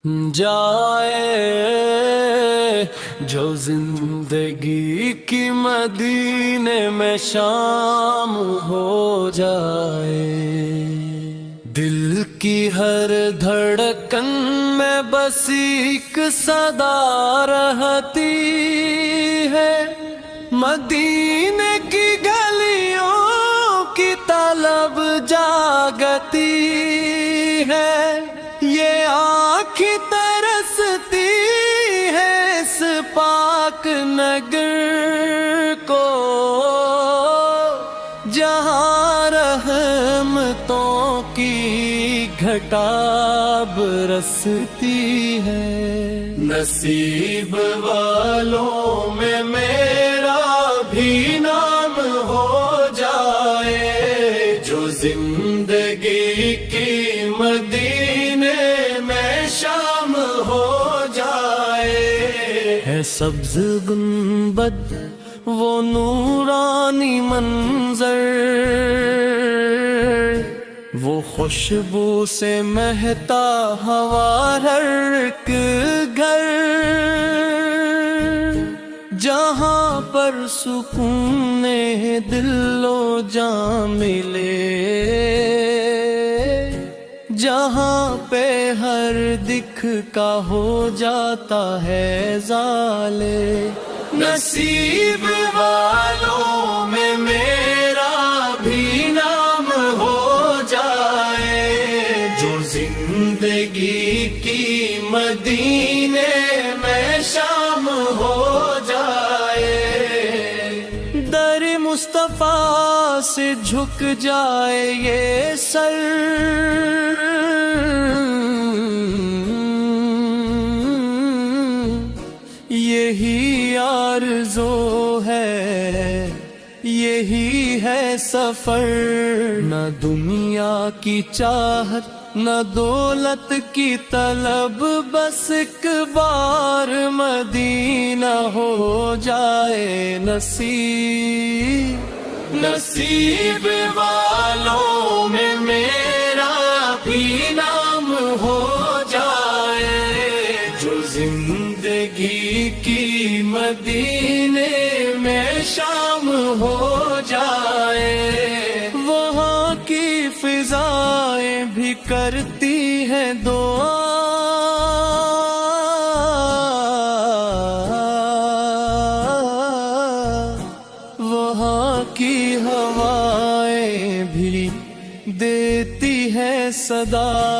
جائے جو زندگی کی مدینے میں شام ہو جائے، دل کی ہر دھڑکن میں بس ایک صدا رہتی ہے، مدینے کی گلیوں کی طلب جاگتی ہے، یہ آنکھیں ترستی ہے اس پاک نگر کو، جہاں رحمتوں کی گھٹا برستی ہے۔ نصیب والوں میں میرا بھی نام ہو جائے، جو زندگی کی مدینے میں شام ہو جائے۔ ہے سبز گنبد وہ نورانی منظر، وہ خوشبو سے مہتا ہوا ہر ایک گھر، جہاں پر سکون دل و جان ملے، جہاں پہ ہر دکھ کا ہو جاتا ہے زالے۔ نصیب والوں میں میرا بھی نام ہو جائے، جو زندگی کی مدینے میں شام ہو جائے۔ در مصطفیٰ سے جھک جائے یہ سر، یہی آرزو ہے، یہی ہے سفر، نہ دنیا کی چاہت نہ دولت کی طلب، بس ایک بار مدینہ ہو جائے نصیب۔ نصیب والوں میں میرا بھی نام ہو جائے، جو زندگی کی مدینے میں شام ہو جائے۔ وہاں کی فضائیں بھی کرتی ہیں دعا، وہاں کی ہوائیں بھی دیتی ہیں صدا۔